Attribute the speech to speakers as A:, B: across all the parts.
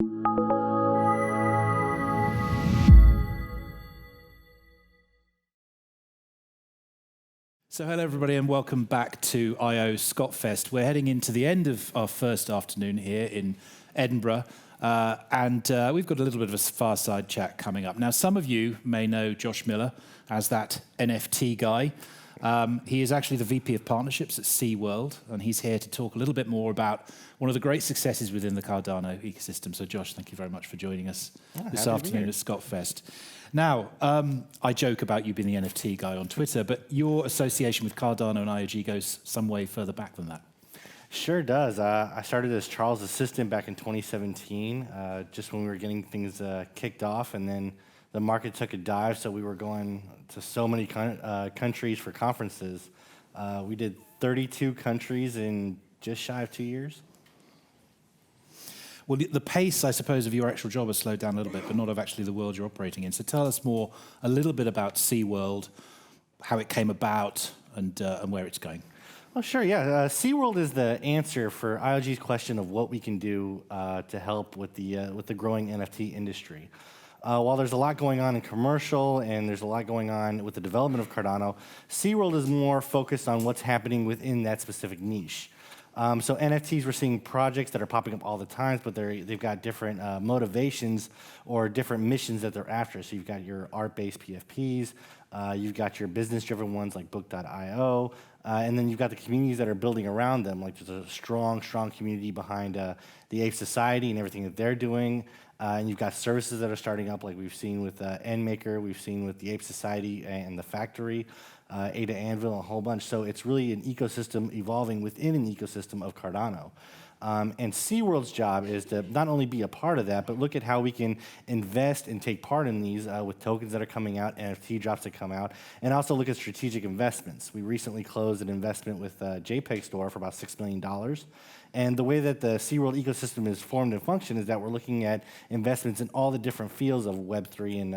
A: So hello everybody and welcome back to I/O Scotfest. We're heading into the end of our first afternoon here in Edinburgh and we've got a little bit of a fireside chat coming up. Now some of you may know Josh Miller as that NFT guy. He is actually the VP of Partnerships at CWorld, and he's here to talk a little bit more about one of the great successes within the Cardano ecosystem. So Josh, thank you very much for joining us this afternoon at Scotfest. Now, I joke about you being the NFT guy on Twitter, but your association with Cardano and IOG goes some way further back than that.
B: Sure does. I started as Charles' assistant back in 2017, just when we were getting things kicked off, and then the market took a dive, so we were going to so many countries for conferences. We did 32 countries in just shy of 2 years.
A: Well, the pace, I suppose, of your actual job has slowed down a little bit, but not of actually the world you're operating in. So tell us a little bit about CWorld, how it came about, and where it's going.
B: Oh, sure, yeah. CWorld is the answer for IOG's question of what we can do to help with the growing NFT industry. While there's a lot going on in commercial and there's a lot going on with the development of Cardano, CWorld is more focused on what's happening within that specific niche. So NFTs, we're seeing projects that are popping up all the time, but they've got different motivations or different missions that they're after. So you've got your art-based PFPs, you've got your business-driven ones like Book.io, and then you've got the communities that are building around them. Like there's a strong community behind the Ape Society and everything that they're doing. And you've got services that are starting up, like we've seen with Endmaker, we've seen with the Ape Society and the Factory, Ada Anvil, a whole bunch. So it's really an ecosystem evolving within an ecosystem of Cardano. And CWorld's job is to not only be a part of that, but look at how we can invest and take part in these with tokens that are coming out, NFT drops that come out, and also look at strategic investments. We recently closed an investment with JPEG Store for about $6 million. And the way that the CWorld ecosystem is formed and function is that we're looking at investments in all the different fields of Web3 and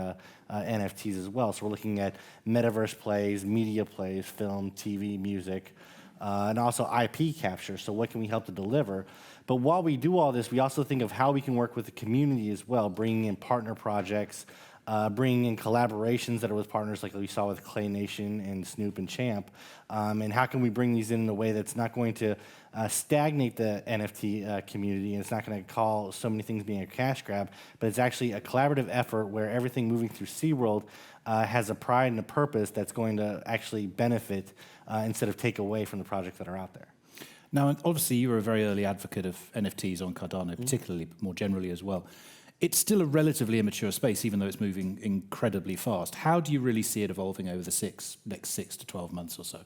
B: NFTs as well. So we're looking at metaverse plays, media plays, film, TV, music, and also IP capture. So what can we help to deliver? But while we do all this, we also think of how we can work with the community as well, bringing in partner projects, bringing in collaborations that are with partners like we saw with Clay Nation and Snoop and Champ, and how can we bring these in a way that's not going to stagnate the NFT community, and it's not going to call so many things being a cash grab, but it's actually a collaborative effort where everything moving through CWorld has a pride and a purpose that's going to actually benefit instead of take away from the projects that are out there.
A: Now, obviously, you were a very early advocate of NFTs on Cardano, particularly, but more generally as well. It's still a relatively immature space, even though it's moving incredibly fast. How do you really see it evolving over the next 6 to 12 months or so?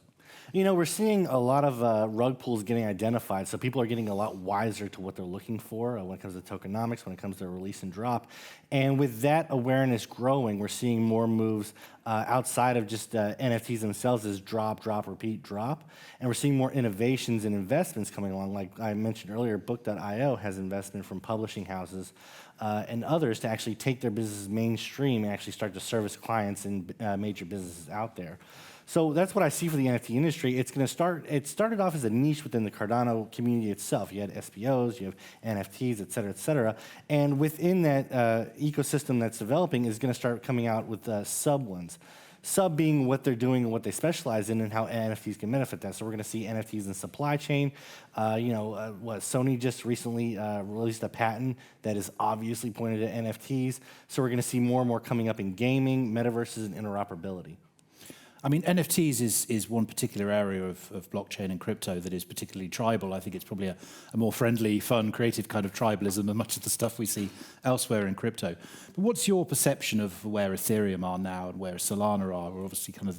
B: You know, we're seeing a lot of rug pulls getting identified, so people are getting a lot wiser to what they're looking for when it comes to tokenomics, when it comes to release and drop. And with that awareness growing, we're seeing more moves outside of just NFTs themselves as drop, repeat, drop. And we're seeing more innovations and investments coming along. Like I mentioned earlier, Book.io has investment from publishing houses and others to actually take their businesses mainstream and actually start to service clients and major businesses out there. So that's what I see for the NFT industry. It's going to start. It started off as a niche within the Cardano community itself. You had SPOs, you have NFTs, et cetera, et cetera. And within that ecosystem that's developing is going to start coming out with sub ones. Sub being what they're doing and what they specialize in and how NFTs can benefit that. So we're going to see NFTs in supply chain. Sony just recently released a patent that is obviously pointed at NFTs. So we're going to see more and more coming up in gaming, metaverses, and interoperability.
A: I mean, NFTs is one particular area of blockchain and crypto that is particularly tribal. I think it's probably a more friendly, fun, creative kind of tribalism than much of the stuff we see elsewhere in crypto. But what's your perception of where Ethereum are now and where Solana are? We're obviously kind of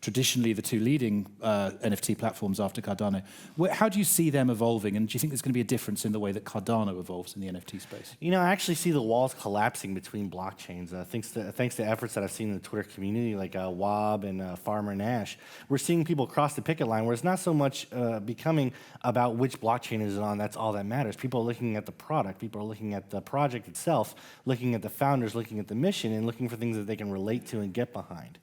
A: traditionally the two leading NFT platforms after Cardano. How do you see them evolving, and do you think there's going to be a difference in the way that Cardano evolves in the NFT space?
B: You know, I actually see the walls collapsing between blockchains. Thanks to efforts that I've seen in the Twitter community, like Wob and Farmer Nash, we're seeing people cross the picket line where it's not so much becoming about which blockchain is it on, that's all that matters. People are looking at the product, people are looking at the project itself, looking at the founders, looking at the mission, and looking for things that they can relate to and get behind.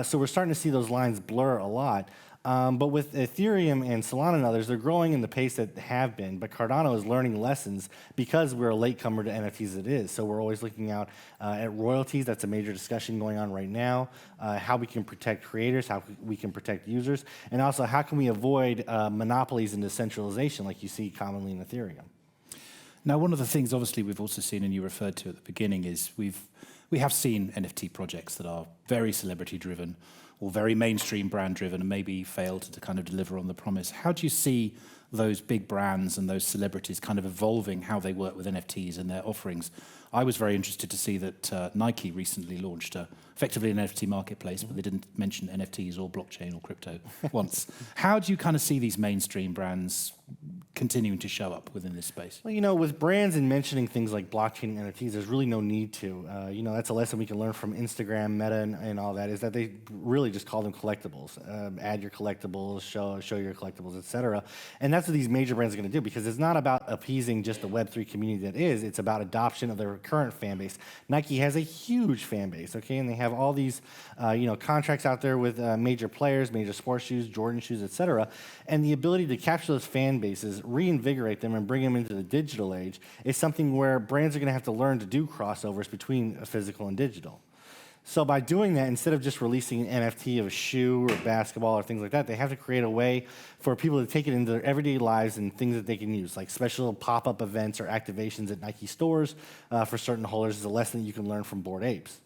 B: So we're starting to see those those lines blur a lot. But with Ethereum and Solana and others, they're growing in the pace that they have been. But Cardano is learning lessons because we're a latecomer to NFTs as it is. So we're always looking out at royalties. That's a major discussion going on right now. How we can protect creators, how we can protect users, and also how can we avoid monopolies and decentralization like you see commonly in Ethereum.
A: Now, one of the things, obviously, we've also seen, and you referred to at the beginning, is we have seen NFT projects that are very celebrity-driven or very mainstream brand-driven and maybe fail to kind of deliver on the promise. How do you see those big brands and those celebrities kind of evolving how they work with NFTs and their offerings? I was very interested to see that Nike recently launched effectively an NFT marketplace, but they didn't mention NFTs or blockchain or crypto once. How do you kind of see these mainstream brands continuing to show up within this space?
B: Well, you know, with brands and mentioning things like blockchain and NFTs, there's really no need to. You know, that's a lesson we can learn from Instagram, Meta, and all that, is that they really just call them collectibles. Add your collectibles, show your collectibles, et cetera. And that's what these major brands are going to do, because it's not about appeasing just the Web3 community that is. It's about adoption of their current fan base. Nike has a huge fan base, okay, and they have all these, you know, contracts out there with major players, major sports shoes, Jordan shoes, et cetera. And the ability to capture those fan bases, reinvigorate them, and bring them into the digital age is something where brands are going to have to learn to do crossovers between physical and digital. So by doing that, instead of just releasing an NFT of a shoe or basketball or things like that, they have to create a way for people to take it into their everyday lives and things that they can use, like special pop-up events or activations at Nike stores for certain holders is a lesson that you can learn from Bored Apes.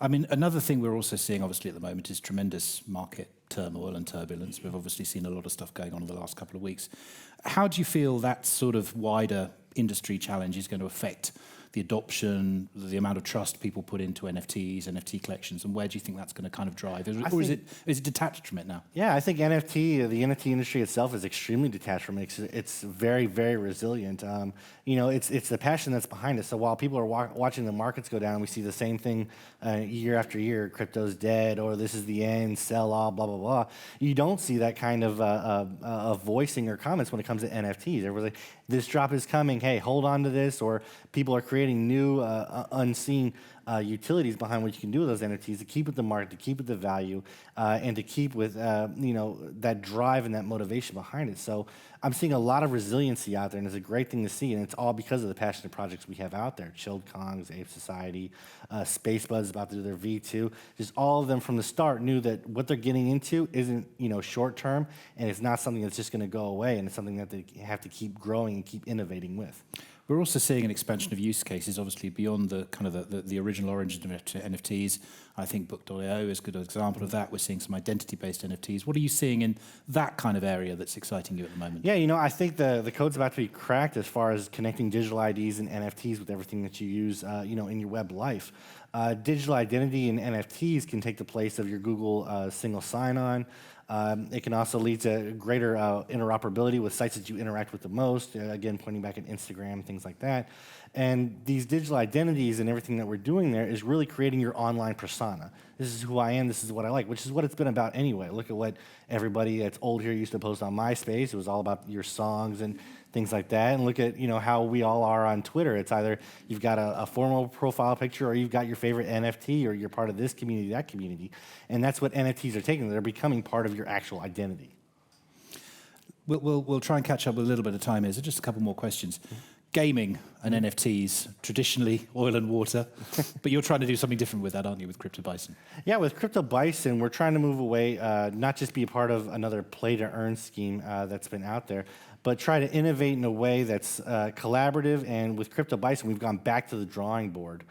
A: I mean, another thing we're also seeing, obviously, at the moment is tremendous market turmoil and turbulence. We've obviously seen a lot of stuff going on in the last couple of weeks. How do you feel that sort of wider industry challenge is going to affect the adoption, the amount of trust people put into NFTs, NFT collections, and where do you think that's going to kind of drive? Or is it detached from it now?
B: Yeah, I think the NFT industry itself is extremely detached from it. It's very, very resilient. You know, it's the passion that's behind it. So while people are watching the markets go down, we see the same thing year after year, crypto's dead, or this is the end, sell all, blah, blah, blah. You don't see that kind of voicing or comments when it comes to NFTs. Everyone's like, this drop is coming, hey, hold on to this, or people are creating new unseen utilities behind what you can do with those NFTs to keep with the market, to keep with the value, and to keep with you know, that drive and that motivation behind it. So I'm seeing a lot of resiliency out there, and it's a great thing to see, and it's all because of the passionate projects we have out there. Chilled Kongs, Ape Society, Spacebuzz is about to do their V2. Just all of them from the start knew that what they're getting into isn't, you know, short term, and it's not something that's just going to go away, and it's something that they have to keep growing and keep innovating with.
A: We're also seeing an expansion of use cases, obviously, beyond the kind of the original origin of NFTs. I think Book.io is a good example of that. We're seeing some identity-based NFTs. What are you seeing in that kind of area that's exciting you at the moment?
B: Yeah, you know, I think the code's about to be cracked as far as connecting digital IDs and NFTs with everything that you use, you know, in your web life. Digital identity and NFTs can take the place of your Google single sign-on. It can also lead to greater interoperability with sites that you interact with the most, again, pointing back at Instagram, things like that. And these digital identities and everything that we're doing there is really creating your online persona. This is who I am, this is what I like, which is what it's been about anyway. Look at what everybody that's old here used to post on MySpace. It was all about your songs and things like that. And look at, you know, how we all are on Twitter. It's either you've got a formal profile picture or you've got your favorite NFT or you're part of this community, that community. And that's what NFTs are taking. They're becoming part of your actual identity.
A: We'll try and catch up with a little bit of time here. So just a couple more questions. Gaming and NFTs, traditionally oil and water, but you're trying to do something different with that, aren't you, with Crypto Bison?
B: Yeah, with Crypto Bison, we're trying to move away, not just be a part of another play-to-earn scheme that's been out there, but try to innovate in a way that's collaborative. And with Crypto Bison, we've gone back to the drawing board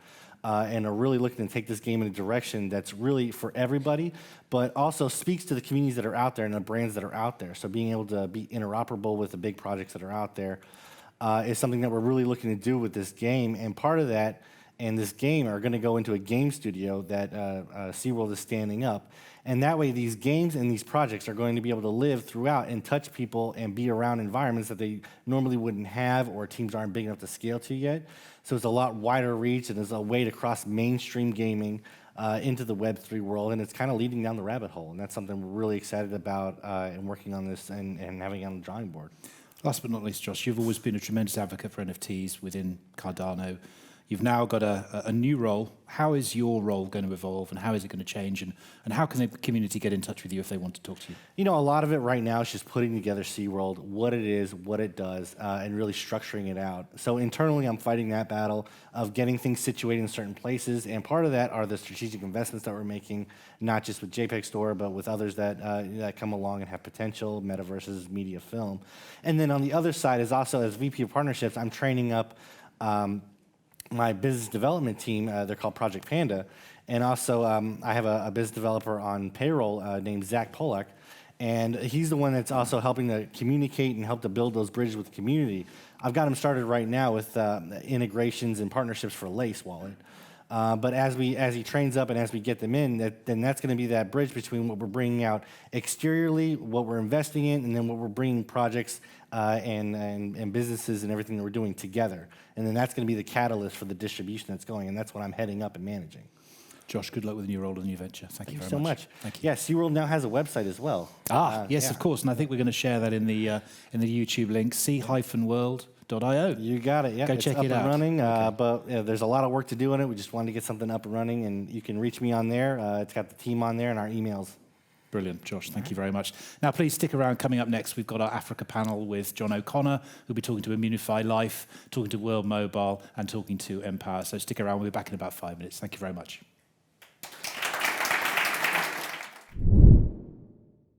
B: and are really looking to take this game in a direction that's really for everybody, but also speaks to the communities that are out there and the brands that are out there. So being able to be interoperable with the big projects that are out there is something that we're really looking to do with this game. And part of that and this game are going to go into a game studio that CWorld is standing up. And that way these games and these projects are going to be able to live throughout and touch people and be around environments that they normally wouldn't have or teams aren't big enough to scale to yet. So it's a lot wider reach and it's a way to cross mainstream gaming into the Web3 world, and it's kind of leading down the rabbit hole. And that's something we're really excited about and working on this and having it on the drawing board.
A: Last but not least, Josh, you've always been a tremendous advocate for NFTs within Cardano. You've now got a new role. How is your role going to evolve, and how is it going to change, and how can the community get in touch with you if they want to talk to you?
B: You know, a lot of it right now is just putting together CWorld, what it is, what it does, and really structuring it out. So internally, I'm fighting that battle of getting things situated in certain places, and part of that are the strategic investments that we're making, not just with JPEG Store, but with others that come along and have potential, metaverses, media, film. And then on the other side is also, as VP of Partnerships, I'm training up my business development team. They're called Project Panda. And also, I have a business developer on payroll named Zach Polak. And he's the one that's also helping to communicate and help to build those bridges with the community. I've got him started right now with integrations and partnerships for Lace Wallet. But as he trains up and as we get them in, then that's going to be that bridge between what we're bringing out exteriorly, what we're investing in, and then what we're bringing projects and businesses and everything that we're doing together. And then that's going to be the catalyst for the distribution that's going, and that's what I'm heading up and managing.
A: Josh, good luck with the new role and the new venture. Thank you very
B: so much.
A: Thank you.
B: Yeah, CWorld now has a website as well.
A: Yes,
B: yeah.
A: of course, and I think we're going to share that in the YouTube link, c-world.io.
B: You got it. Yeah,
A: Go
B: it's
A: check
B: up
A: it
B: and
A: out.
B: running.
A: Okay.
B: But there's a lot of work to do on it. We just wanted to get something up and running, and you can reach me on there. It's got the team on there and our emails.
A: Brilliant, Josh. Thank you very much. Now, please stick around. Coming up next, we've got our Africa panel with John O'Connor, who'll be talking to Immunify Life, talking to World Mobile, and talking to Empower. So stick around. We'll be back in about 5 minutes. Thank you very much.